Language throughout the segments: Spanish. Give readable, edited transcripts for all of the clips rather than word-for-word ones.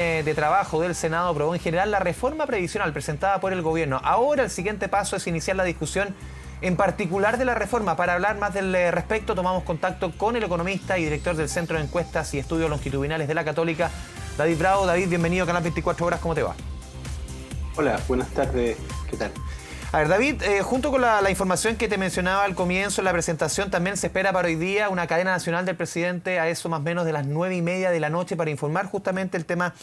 de Trabajo del Senado aprobó en general la reforma previsional presentada por el gobierno. Ahora el siguiente paso es iniciar la discusión en particular de la reforma. Para hablar más del respecto tomamos contacto con el economista y director del Centro de Encuestas y Estudios Longitudinales de la Católica, David Bravo. David, bienvenido a Canal 24 Horas, ¿cómo te va? Hola, buenas tardes, ¿qué tal? A ver, David, junto con la información que te mencionaba al comienzo en la presentación, también se espera para hoy día una cadena nacional del presidente a eso más o menos de las 9:30 de la noche para informar justamente el tema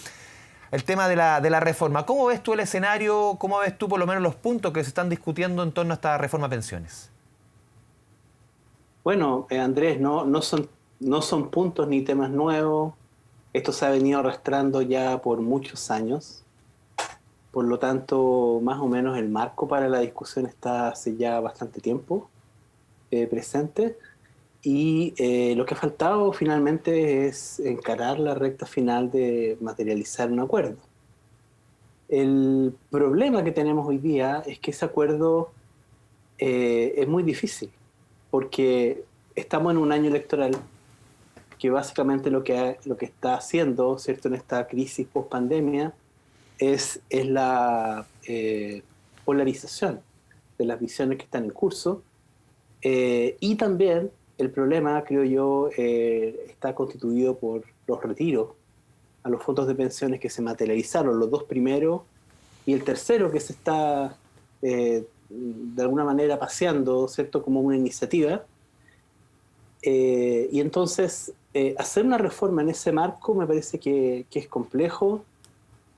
de la reforma. ¿Cómo ves tú el escenario? ¿Cómo ves tú por lo menos los puntos que se están discutiendo en torno a esta reforma de pensiones? Bueno, Andrés, no son puntos ni temas nuevos. Esto se ha venido arrastrando ya por muchos años. Por lo tanto, más o menos el marco para la discusión está hace ya bastante tiempo presente. Y lo que ha faltado finalmente es encarar la recta final de materializar un acuerdo. El problema que tenemos hoy día es que ese acuerdo es muy difícil, porque estamos en un año electoral que básicamente lo que está haciendo, ¿cierto?, en esta crisis post-pandemia es la polarización de las visiones que están en curso, y también el problema, creo yo, está constituido por los retiros a los fondos de pensiones que se materializaron, los dos primeros y el tercero que se está de alguna manera paseando, ¿cierto?, como una iniciativa. Y entonces hacer una reforma en ese marco me parece que es complejo.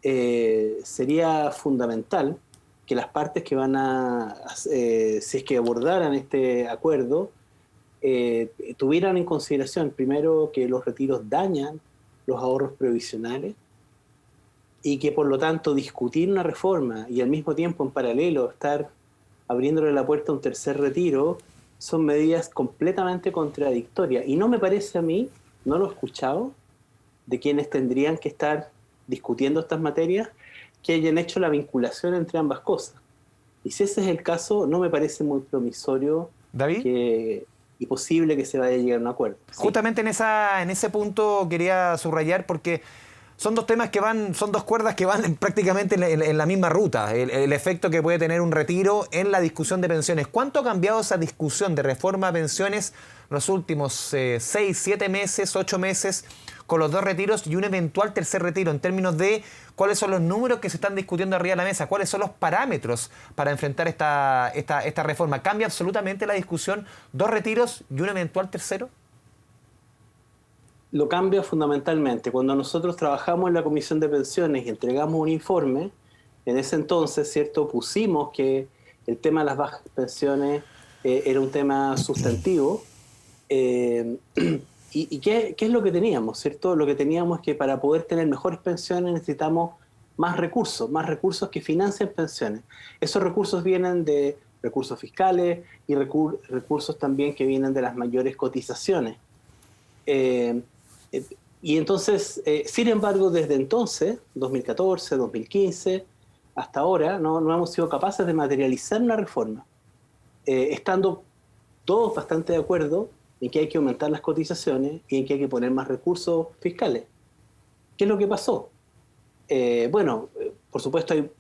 Sería fundamental que las partes que van si es que abordaran este acuerdo, tuvieran en consideración primero que los retiros dañan los ahorros previsionales y que por lo tanto discutir una reforma y al mismo tiempo en paralelo estar abriéndole la puerta a un tercer retiro son medidas completamente contradictorias. Y no me parece a mí, no lo he escuchado, de quienes tendrían que estar discutiendo estas materias, que hayan hecho la vinculación entre ambas cosas. Y si ese es el caso, no me parece muy promisorio David, y posible que se vaya a llegar a un acuerdo. Sí. justamente en ese punto quería subrayar porque son dos temas son dos cuerdas que van prácticamente en la misma ruta. El efecto que puede tener un retiro en la discusión de pensiones. ¿Cuánto ha cambiado esa discusión de reforma a pensiones los últimos 6, 7 meses, 8 meses, con los dos retiros y un eventual tercer retiro, en términos de cuáles son los números que se están discutiendo arriba de la mesa, cuáles son los parámetros para enfrentar esta reforma? ¿Cambia absolutamente la discusión dos retiros y un eventual tercero? Lo cambia fundamentalmente. Cuando nosotros trabajamos en la Comisión de Pensiones y entregamos un informe, en ese entonces, ¿cierto?, pusimos que el tema de las bajas pensiones era un tema sustantivo. ¿Y qué es lo que teníamos, ¿cierto? Lo que teníamos es que para poder tener mejores pensiones necesitamos más recursos que financien pensiones. Esos recursos vienen de recursos fiscales y recursos también que vienen de las mayores cotizaciones. Y entonces, sin embargo, desde entonces, 2014, 2015, hasta ahora, no hemos sido capaces de materializar una reforma, estando todos bastante de acuerdo en que hay que aumentar las cotizaciones y en que hay que poner más recursos fiscales. ¿Qué es lo que pasó? Por supuesto hay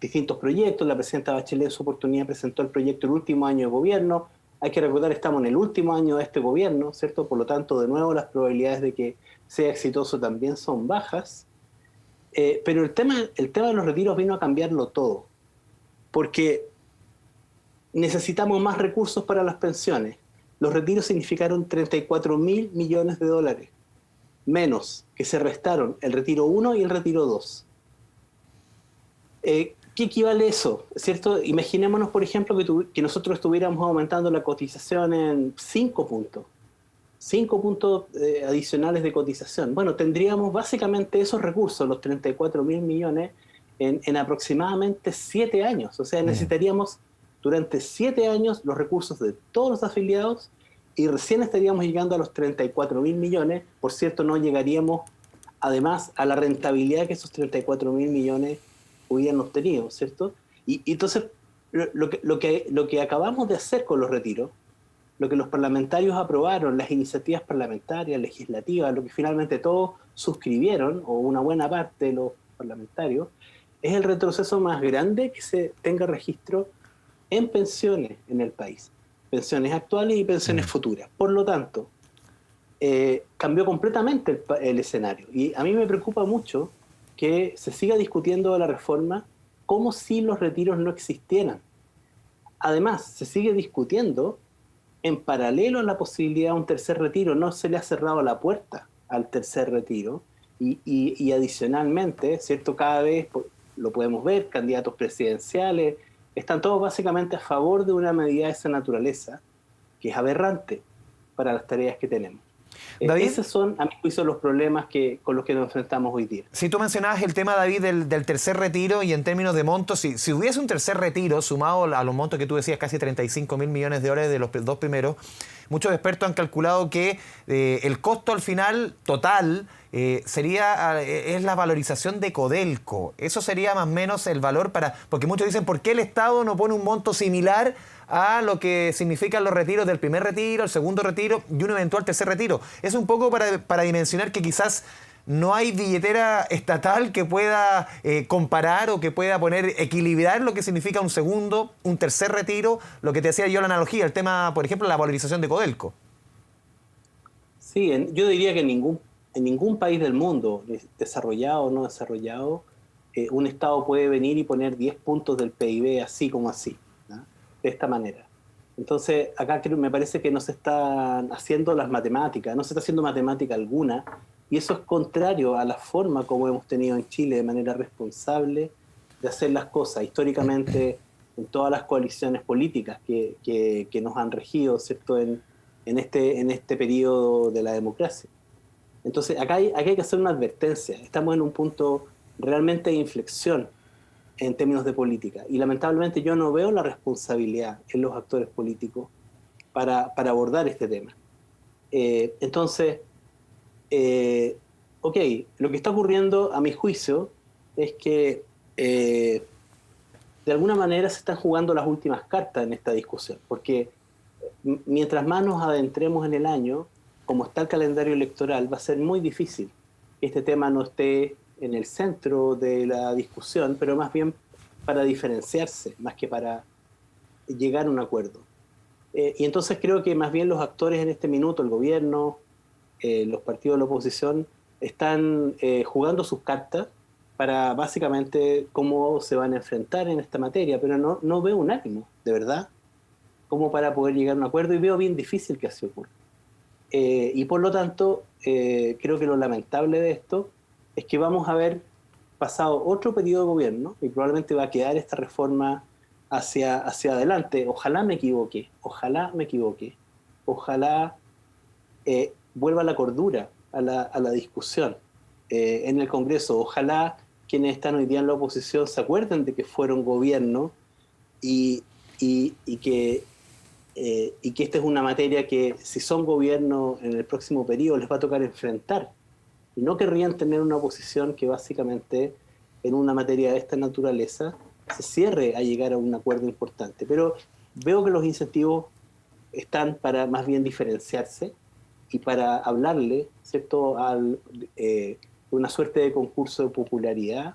distintos proyectos. La presidenta Bachelet en su oportunidad presentó el proyecto el último año de gobierno. Hay que recordar, estamos en el último año de este gobierno, ¿cierto? Por lo tanto, de nuevo, las probabilidades de que sea exitoso también son bajas. Pero el tema de los retiros vino a cambiarlo todo, porque necesitamos más recursos para las pensiones. Los retiros significaron 34.000 millones de dólares, menos que se restaron el retiro 1 y el retiro 2. ¿Qué equivale eso? ¿Cierto? Imaginémonos, por ejemplo, que nosotros estuviéramos aumentando la cotización en 5 puntos. 5 puntos adicionales de cotización. Bueno, tendríamos básicamente esos recursos, los 34.000 millones, en aproximadamente 7 años. O sea, necesitaríamos durante 7 años los recursos de todos los afiliados y recién estaríamos llegando a los 34.000 millones. Por cierto, no llegaríamos además a la rentabilidad que esos 34.000 millones hubieran obtenido, ¿cierto? Y entonces lo que acabamos de hacer con los retiros lo que los parlamentarios aprobaron, las iniciativas parlamentarias, legislativas, lo que finalmente todos suscribieron, o una buena parte de los parlamentarios, es el retroceso más grande que se tenga registro en pensiones en el país. Pensiones actuales y pensiones futuras. Por lo tanto, cambió completamente el escenario. Y a mí me preocupa mucho que se siga discutiendo la reforma como si los retiros no existieran. Además, se sigue discutiendo en paralelo a la posibilidad de un tercer retiro. No se le ha cerrado la puerta al tercer retiro. Y adicionalmente, ¿cierto? Cada vez lo podemos ver, candidatos presidenciales, están todos básicamente a favor de una medida de esa naturaleza, que es aberrante para las tareas que tenemos. David, esos son, a mi juicio, los problemas con los que nos enfrentamos hoy día. Si tú mencionabas el tema, David, del tercer retiro, y en términos de montos, si hubiese un tercer retiro sumado a los montos que tú decías, casi 35.000 millones de dólares de los dos primeros, muchos expertos han calculado que el costo al final total es la valorización de Codelco. Eso sería más o menos el valor porque muchos dicen, ¿por qué el Estado no pone un monto similar a lo que significan los retiros del primer retiro, el segundo retiro y un eventual tercer retiro? Es un poco para dimensionar que quizás no hay billetera estatal que pueda comparar o que pueda equilibrar lo que significa un segundo, un tercer retiro, lo que te decía yo la analogía, el tema, por ejemplo, la valorización de Codelco. Sí, yo diría que en ningún país del mundo, desarrollado o no desarrollado, un Estado puede venir y poner 10 puntos del PIB así como así, ¿no? De esta manera. Entonces, acá me parece que no se están haciendo las matemáticas, no se está haciendo matemática alguna, y eso es contrario a la forma como hemos tenido en Chile de manera responsable de hacer las cosas. Históricamente, en todas las coaliciones políticas que nos han regido, ¿cierto?, en este periodo de la democracia. Entonces, acá hay que hacer una advertencia. Estamos en un punto realmente de inflexión en términos de política. Y lamentablemente yo no veo la responsabilidad en los actores políticos para abordar este tema. Entonces, lo que está ocurriendo, a mi juicio, es que de alguna manera se están jugando las últimas cartas en esta discusión. Porque mientras más nos adentremos en el año, como está el calendario electoral, va a ser muy difícil que este tema no esté en el centro de la discusión, pero más bien para diferenciarse, más que para llegar a un acuerdo. Y entonces creo que más bien los actores en este minuto, el gobierno, los partidos de la oposición, están jugando sus cartas para básicamente cómo se van a enfrentar en esta materia, pero no veo un ánimo, de verdad, como para poder llegar a un acuerdo, y veo bien difícil que así ocurra. Y por lo tanto, creo que lo lamentable de esto es que vamos a ver pasado otro periodo de gobierno y probablemente va a quedar esta reforma hacia adelante. Ojalá me equivoque, ojalá vuelva la cordura a la discusión en el Congreso. Ojalá quienes están hoy día en la oposición se acuerden de que fueron gobierno y que esta es una materia que, si son gobierno en el próximo periodo, les va a tocar enfrentar. Y no querrían tener una oposición que básicamente en una materia de esta naturaleza se cierre a llegar a un acuerdo importante. Pero veo que los incentivos están para más bien diferenciarse y para hablarle, ¿cierto?, una suerte de concurso de popularidad,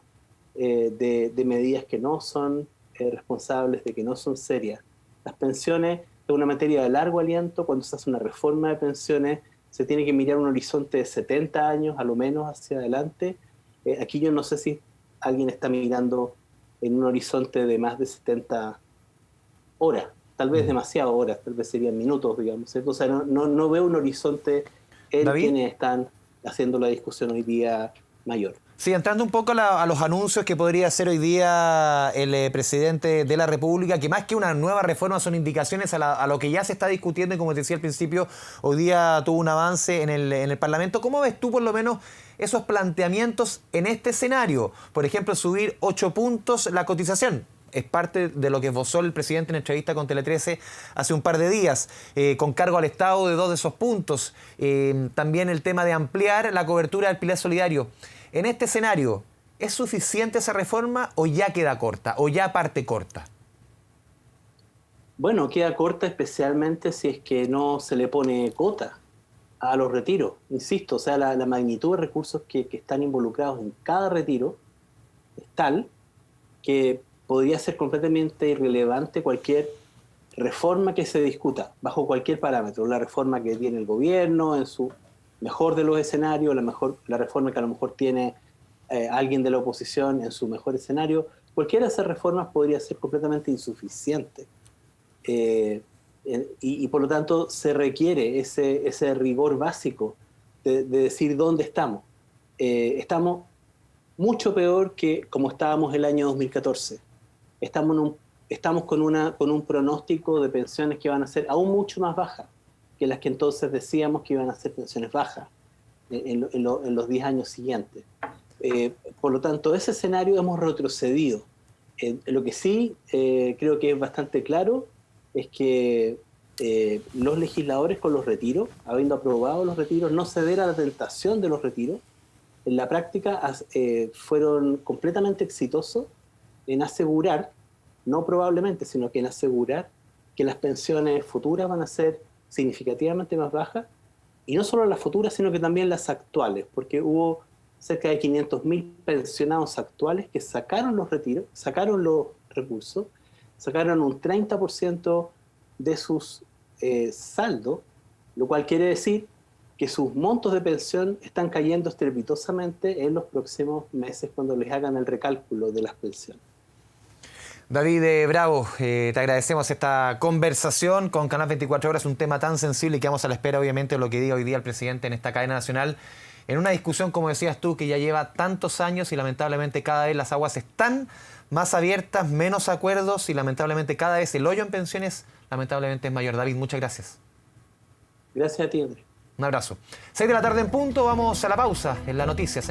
de medidas que no son responsables, de que no son serias. Las pensiones es una materia de largo aliento. Cuando se hace una reforma de pensiones se tiene que mirar un horizonte de 70 años, a lo menos, hacia adelante. Aquí yo no sé si alguien está mirando en un horizonte de más de 70 horas, tal vez demasiadas horas, tal vez serían minutos, digamos, ¿cierto? O sea, no veo un horizonte en David, quienes están haciendo la discusión hoy día mayor. Sí, entrando un poco a los anuncios que podría hacer hoy día el presidente de la República, que más que una nueva reforma son indicaciones a lo que ya se está discutiendo, y como te decía al principio, hoy día tuvo un avance en el Parlamento. ¿Cómo ves tú por lo menos esos planteamientos en este escenario? Por ejemplo, subir 8 puntos la cotización. Es parte de lo que esbozó el presidente en entrevista con Tele 13 hace un par de días, con cargo al Estado de 2 de esos puntos. También el tema de ampliar la cobertura del pilar solidario. En este escenario, ¿es suficiente esa reforma o ya queda corta, o ya parte corta? Bueno, queda corta especialmente si es que no se le pone cota a los retiros. Insisto, o sea, la magnitud de recursos que están involucrados en cada retiro es tal que podría ser completamente irrelevante cualquier reforma que se discuta, bajo cualquier parámetro. La reforma que tiene el gobierno en su mejor de los escenarios, la reforma que a lo mejor tiene alguien de la oposición en su mejor escenario. Cualquiera de esas reformas podría ser completamente insuficiente. Y por lo tanto se requiere ese rigor básico de decir dónde estamos. Estamos mucho peor que como estábamos el año 2014. Estamos con un pronóstico de pensiones que van a ser aún mucho más bajas que las que entonces decíamos que iban a ser pensiones bajas en los 10 años siguientes. Por lo tanto, ese escenario hemos retrocedido. Lo que sí creo que es bastante claro es que los legisladores con los retiros, habiendo aprobado los retiros, no ceder a la tentación de los retiros, en la práctica fueron completamente exitosos en asegurar, no probablemente, sino que en asegurar que las pensiones futuras van a ser significativamente más bajas, y no solo las futuras, sino que también las actuales, porque hubo cerca de 500.000 pensionados actuales que sacaron los retiros, sacaron los recursos, sacaron un 30% de sus saldos, lo cual quiere decir que sus montos de pensión están cayendo estrepitosamente en los próximos meses cuando les hagan el recálculo de las pensiones. David Bravo, te agradecemos esta conversación con Canal 24 Horas, un tema tan sensible y quedamos a la espera, obviamente, de lo que diga hoy día el presidente en esta cadena nacional, en una discusión, como decías tú, que ya lleva tantos años y lamentablemente cada vez las aguas están más abiertas, menos acuerdos y lamentablemente cada vez el hoyo en pensiones, lamentablemente es mayor. David, muchas gracias. Gracias a ti, Andrés. Un abrazo. 6 de la tarde en punto, vamos a la pausa en las noticias.